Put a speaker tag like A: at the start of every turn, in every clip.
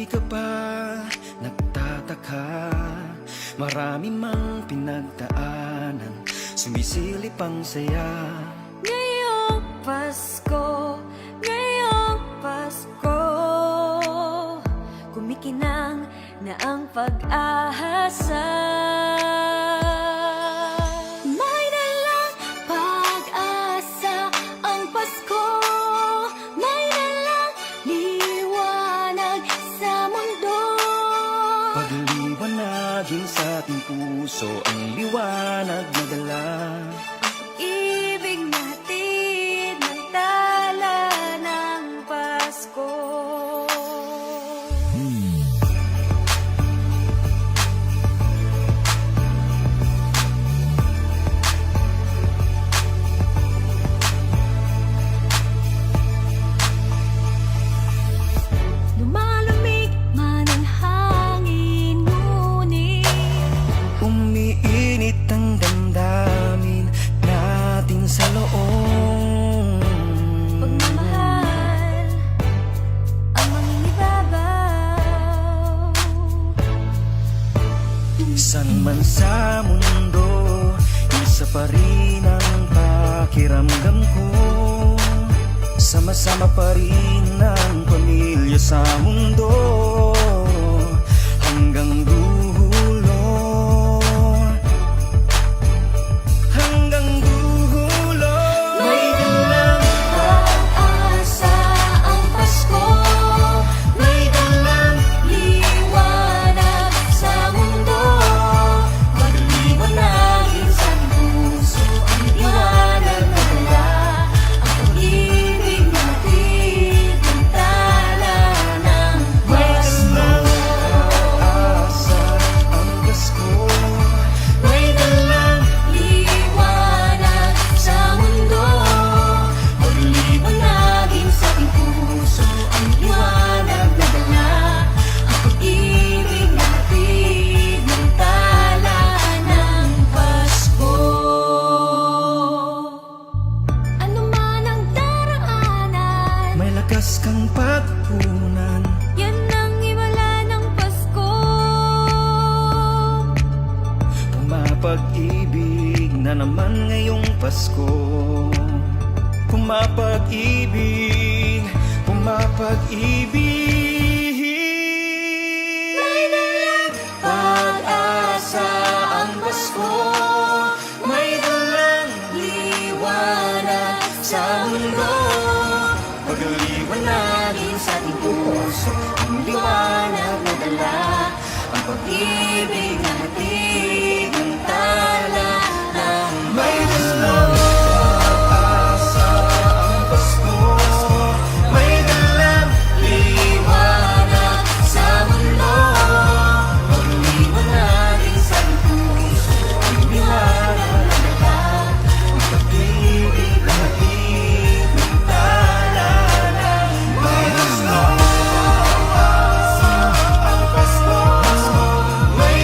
A: Di ka ba nagtataka? Marami mang pinagdaanan, sumisilip ang saya.
B: Ngayong Pasko, ngayong Pasko, kumikinang na ang pag-asa. May dalang pag-asa ang Pasko, may dalang liwanag sa mundo.
A: Pagliwanagin sa ating puso ang liwanag na dala.
B: Ibig natin ng tala ng Pasko. Lumalamig man ang hangin, ngunit
A: Umiinit ang damdamin natin sa loob.
B: pagmamahal ang mangingibabaw.
A: San man sa mundo, isa pa rin ang pakiramdam ko. Sama-sama pa rin ang pamilya sa mundo, hanggang dulo, hanggang dulo. May dalang
B: Pag-asa ang Pasko, may dalang liwanag sa mundo. Magliwanagin sa puso ang liwanag na dala. Ang pag-ibig natin ang tala ng Pasko.
A: asa ang Pasko.
B: May dalang liwanag sa mundo. Magliwanagin sa ating puso ang liwanag na dala. Ang pag-ibig natin ang tala ng Pasko. Ano man ang daraanan,
A: May lakas kang pagpunan,
B: yan ang himala ng Pasko.
A: pumapag-ibig na naman ngayong Pasko. Pumapag-ibig, pumapag-ibig.
B: May dalang pag-asa ang Pasko, may dalang liwanag sa mundo. Pagliwanagin sa ating puso ang liwanag na dala. Ang pag-ibig na hatid ng tala ng
A: May
B: Pasko.
A: dalang pag-asa ang Pasko. May dalang
B: Liwanag sa mundo. Pagliwanagin sa ating puso ang liwanag na dala. Ang pag-ibig na hatid ng tala ng Pasko.
A: ang Pasko. May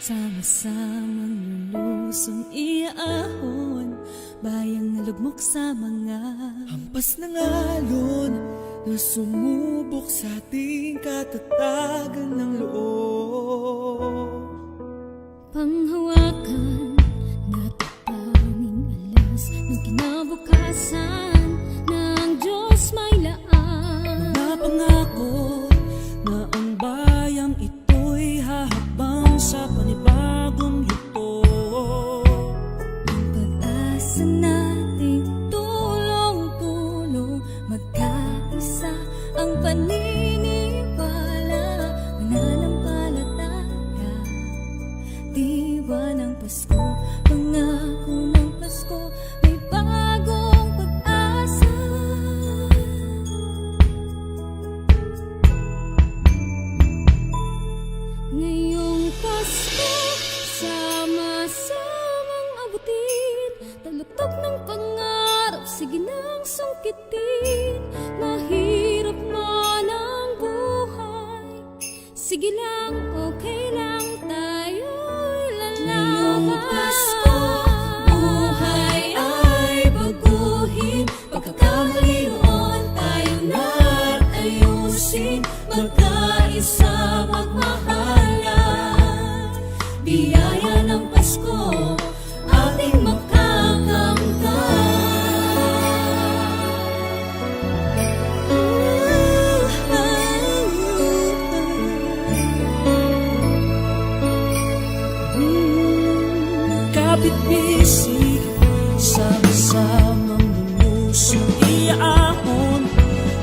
B: Sama-samang lulusong iaahon, bayang nalugmok sa mga
A: Hampas ng alon na sumubok sa ating katatagan ng loob.
B: panghawakan na tanging alas ng kinabukasan ng Diyos may laan.
A: Mga pangako na ang bayang ito'y hahabang sa panibagong yugto.
B: Ang pag-asa nating tulong-tulong, magkaisa ang paniniwala, mananampalataya, diwa ng Pasko, pangako ng Pasko, may bagong pag-asa. Ngayong Pasko, sama-samang abutin, talutok ng pangarap, sige nang sungkitin. Mahirap man ang buhay, sige lang, okay lang, tayo'y lalaban. Ngayong Pasko, buhay ay baguhin, pagkakamali noon tayo na't ayusin, magkaisa magmahalan. Biyaya ng Pasko, ating
A: Kapit-bisig, sama-samang lulusong iaahon,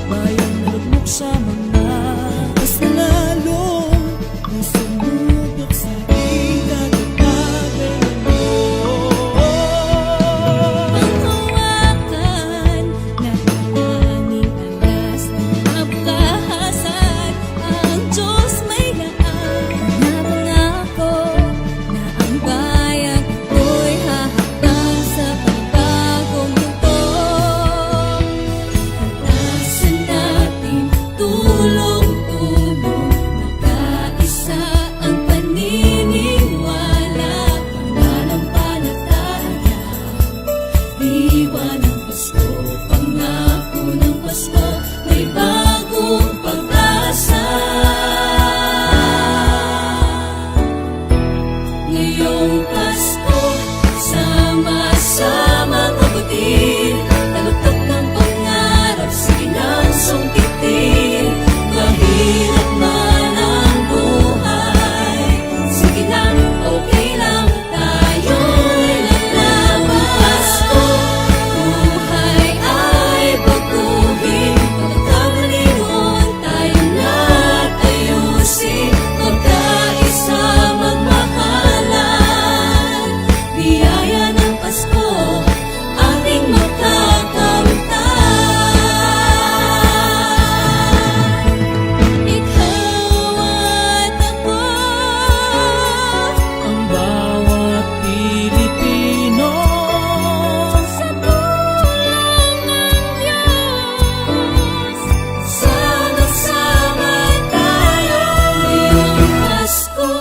A: bayang nalugmok sa mga hampas ng alon na sumubok sa ating katatagan ng loob.
B: panghawakan na tanging alas ng kinabukasan, ang Diyos may laan. Nabangako na ang bayang ito'y hahabang sa panibagong yugto. Pag-asa natin tulong-tulong, magkaisa ang paniniwala, pananampalataya, diwa ng Pasko, pangako ng Pasko, may bagong pag-asa. Ngayong Pasko, sama-samang abutin, talutok ng pangarap, sige nang sungkitin. Mahirap man ang buhay, sige lang, okay lang, tayo'y lalaban. Pasko, buhay ay baguhin, pagkakamali noon tayo na't ayusin, magkaisa magmahalan. Biyaya ng Pasko, ating makakamtan. Ikaw at ako,
A: Ang bawat Pilipino
B: sa tulong ng Diyos, sama-sama tayo. Ngayong Pasko,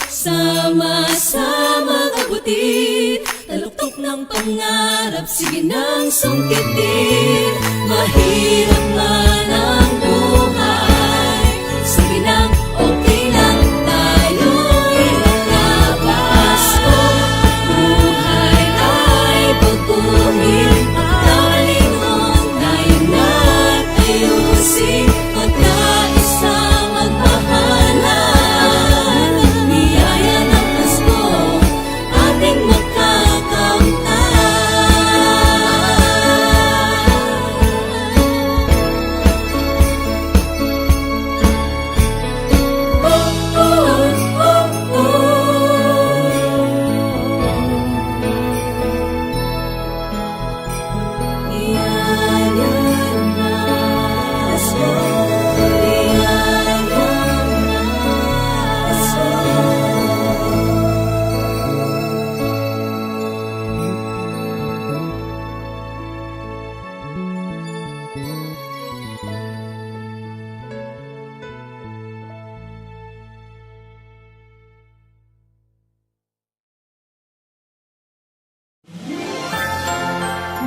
B: sama-samang abutin, talutok ng pangarap, sige nang sungkitin. Mahirap man ang buhay, sige lang, okay lang, tayo'y lalaban. Pasko, buhay ay baguhin, pagkakamali noon tayo na't ayusin, magkaisa magmahalan. Biyaya ng Pasko, ating makakamtan.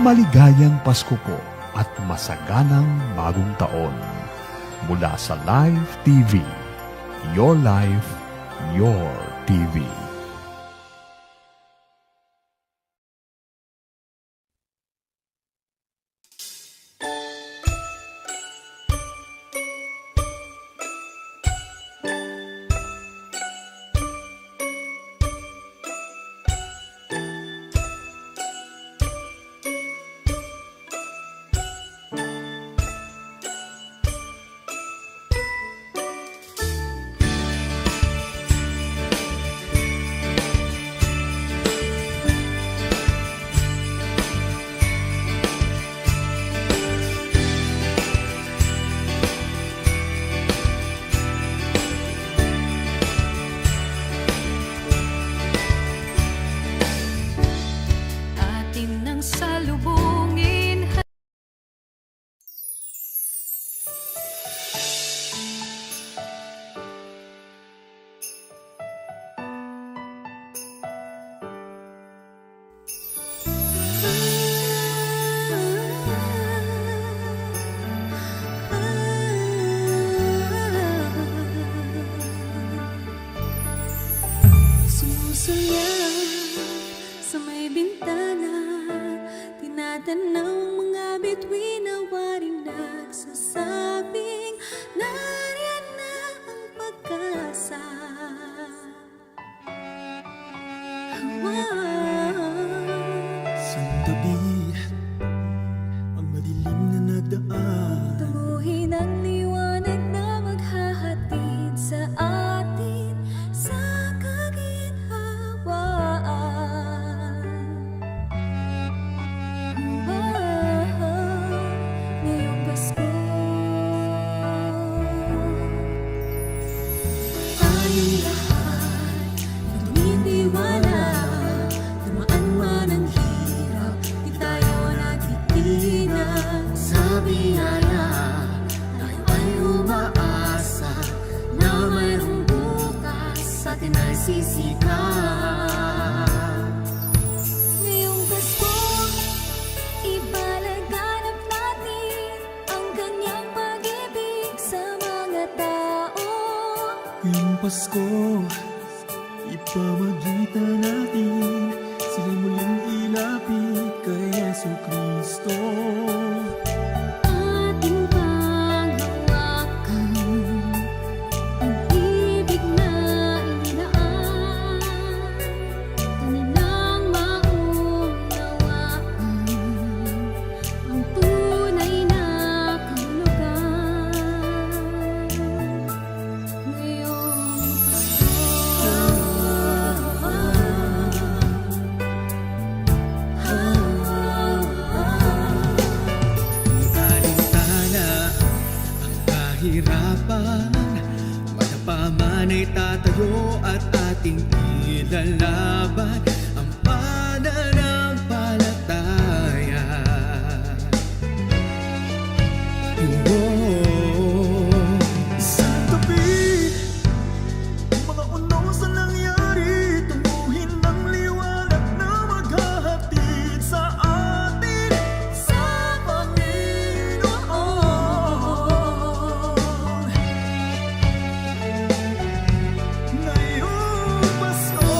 C: Maligayang Pasko po at masaganang bagong taon. Mula sa Live TV, Your Life, Your TV.
B: Atin nang salubungin. Sumusulya sa may bintana, tinatanaw ang mga bituin na waring nagsasabing nariyan na ang pag-asa.
A: Sa tabi, ang madilim na nagdaan.
B: Tunguhin ang liwanag na maghahatid sa atin sa kaginhawaan. Ngayong Pasko, tayong lahat tumitiwala. Dumaan man ang hirap, di tayo nagtitinag sa biyaya. Tayo ay umaasa na mayroong bukas sa atin ay sisikap. Ngayong Pasko, ibalaganap natin ang kanyang pag-ibig sa mga tao.
A: Ngayong Pasko, ipamagitan natin sila muling ilapit kay Yesu Kristo.
B: Ating panghawakan ang ibig na inaan, kanilang maunawaan ang tunay na kahulugan. Ngayong
A: Alintana ang kahirapan, madapa man ay tatayo at ating ilalaban ang pananampalataya. Sa tabi, mga unaw sa nangyari, tunguhin ang liwanag na maghahatid sa atin sa Panginoon. Ngayong Pasko,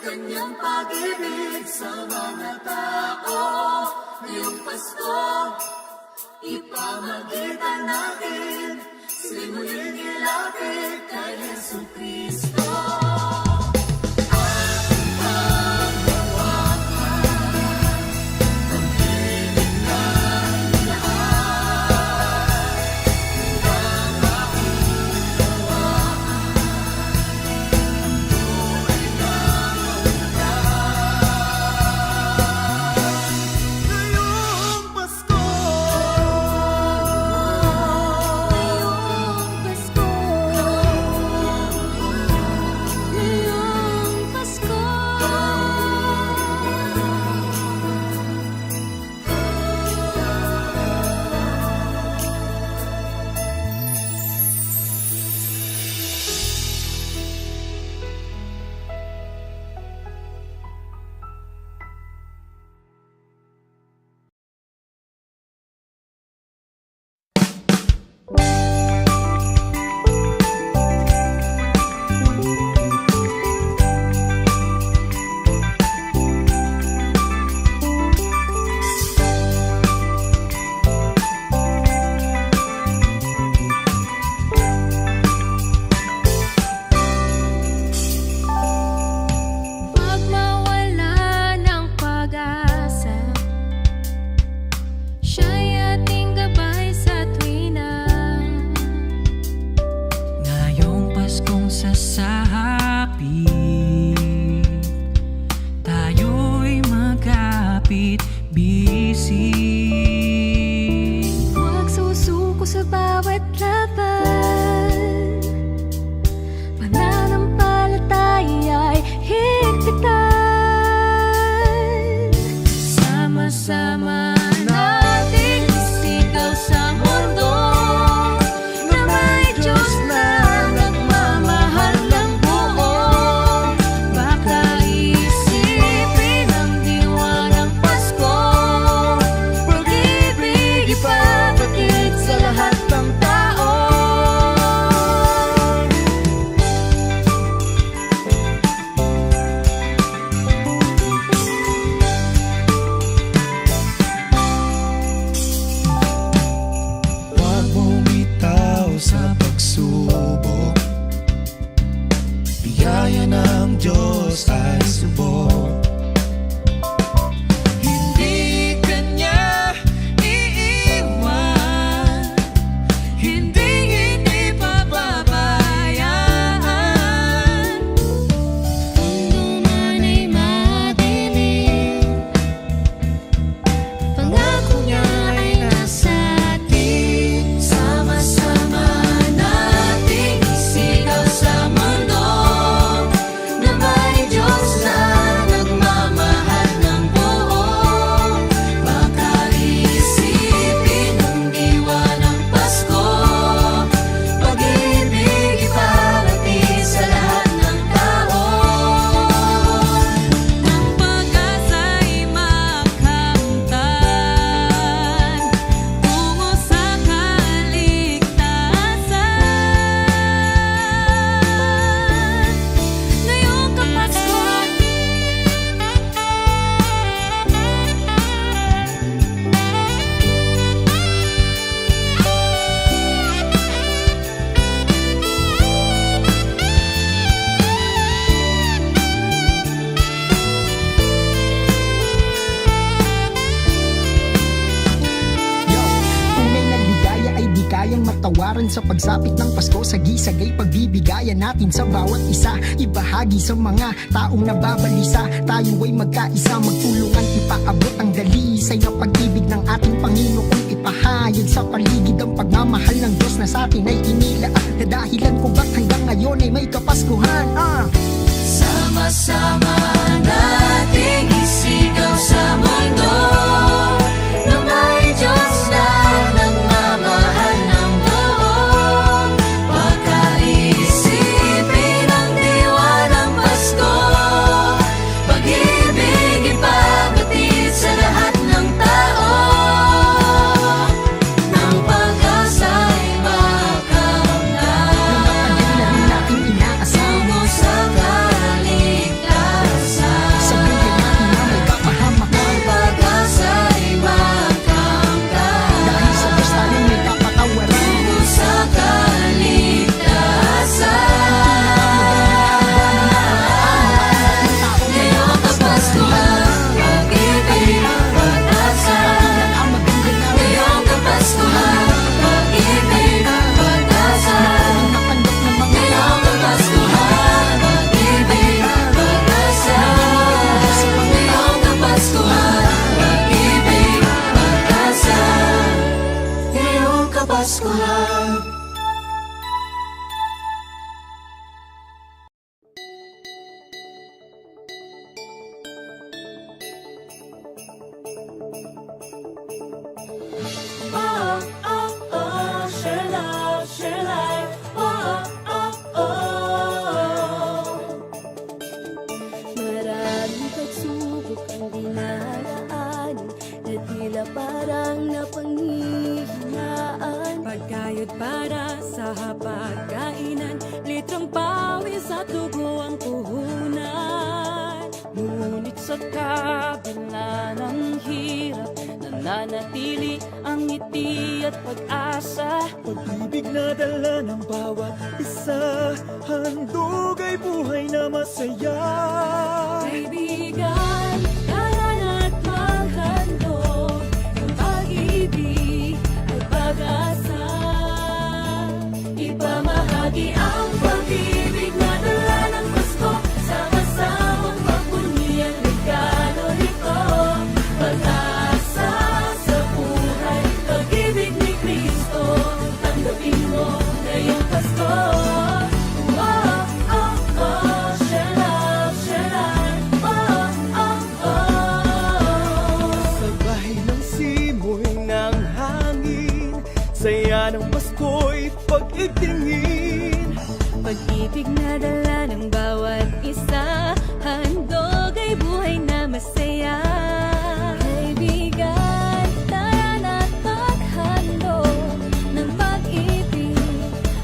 B: kanyang pag-ibig sa mga tao. Ngayong Pasko, ipamagitan natin, sila'y muling ilapit kay Jesucristo.
D: Pag mawala ng pag-asa, siya'y ating gabay sa tuwina.
A: Ngayong Paskong sasapit, tayo'y magkapit-bisig.
D: Huwag susuko sa bawat laban, pananampalataya'y higpitan. Sama-sama nating isigaw sa mundo na may Diyos na nagmamahal ng buo. Baka isipin ang diwa ng Pasko, pag-ibig ipapakit sa lahat ng tao.
A: Huwag bumitaw sa pagsubok, biyaya ng Diyos ay subok. Hindi kanya iiwan, hindi pababayaan.
D: Mundo man ay madilim, pangako niya ay nasa atin. Sama-sama nating isigaw sa mundo na may Diyos na nagmamahal ng buo. Baka isipin ang diwa ng Pasko, pag-ibig ipapakit sa lahat ng tao. Ang pag-asa'y makamtan tungo sa kaligtasan. Ngayong Pasko,
E: Yo, tunay na ligaya ay di kayang matawaran sa pagsapit ng Pasko. Sagisagay pagbibigayan natin sa bawat isa, ibahagi sa mga taong nababalisa. Tayo ay magkaisa, magtulungan ipaabot ang dalisay na pag-ibig ng ating Panginoon. Ipahayag sa paligid ang pagmamahal ng Diyos na sa atin ay inilaan, na dahilan kung ba't hanggang ngayon ay may Kapaskuhan.
D: sama-sama nating isigaw sa mundo na may Diyos na nagmamahal ng buo. Baka isipin ang diwa ng Pasko, pag-ibig ipapakit sa lahat ng tao. Ng pag-asa'y makamtan
E: Matagal na rin natin inaasam
D: tungo sa
B: sa kabila ng hirap, nananatili ang ngiti at pag-asa.
A: Pag-ibig na dala ng bawat isa, handog ay buhay na masaya.
B: Kaibigan, tanan at maghandog, ang pag-ibig at pag-asa. Ipamahagi ang pag-ibig na dala ng Pasko, sama-samang pagpuni ang regalo nito. Pag-asa sa buhay, pag-ibig ni Kristo, tanggapin mo ngayong Pasko. Oh, oh, oh, share love, share life. Oh, oh, oh.
A: Sa bahay ng simoy ng hangin, saya ng Pasko'y pag-ibigin.
B: Pag-ibig na dala ng bawat isa, handog ay buhay na masaya. Kaibigan, tara na't maghandog ng pag-ibig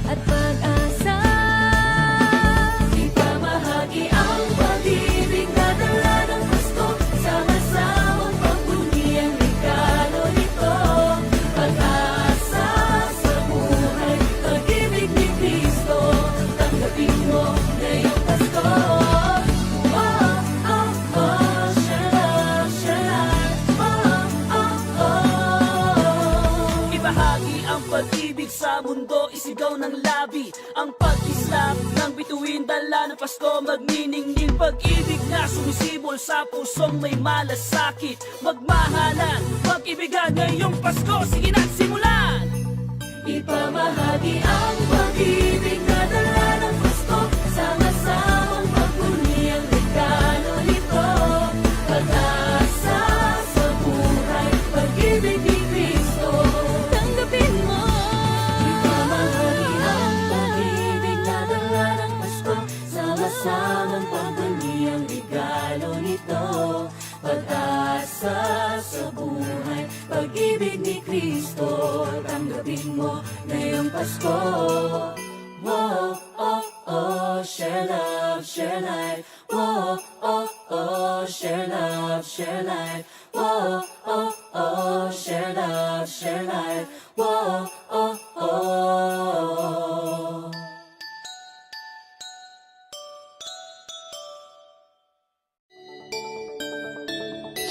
B: at pag-asa. Ipamahagi ang pag-ibig na dala ng Pasko, sama-samang pagpuni ang regalo nito. Pag-asa sa buhay, pag-ibig ni Kristo, tanggapin mo ngayong Pasko. Oh, oh, oh, share love, share life. Oh, oh, oh.
F: Ibahagi ang pag-ibig sa mundo, isigaw ng labi. Ang pag-islap ng bituin, dala ng Pasko, magniningning. Pag-ibig na sumisibol sa pusong may malasakit. Magmahalan, mag-ibigan ngayong Pasko. Sige na't simulan!
B: Ipamahagi ang pag-ibig na dala ng Pasko, sama-samang pagpuni ang regalo nito. Pag-asa sa buhay, pag-ibig ni Kristo, tanggapin mo. Ipamahagi ang pag-ibig na dala ng Pasko, sama-samang pagpuni ang regalo nito. Pag-asa sa buhay, pag-ibig ni Kristo, tanggapin mo ngayong Pasko. Whoa, oh, oh, share love, share life. Whoa, oh, oh, share love, share life. Whoa, oh, oh, share love, share life. Whoa, oh, oh.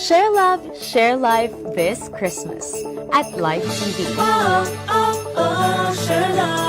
G: Share love, share life this Christmas at Life TV.
B: Oh, oh, oh, share love.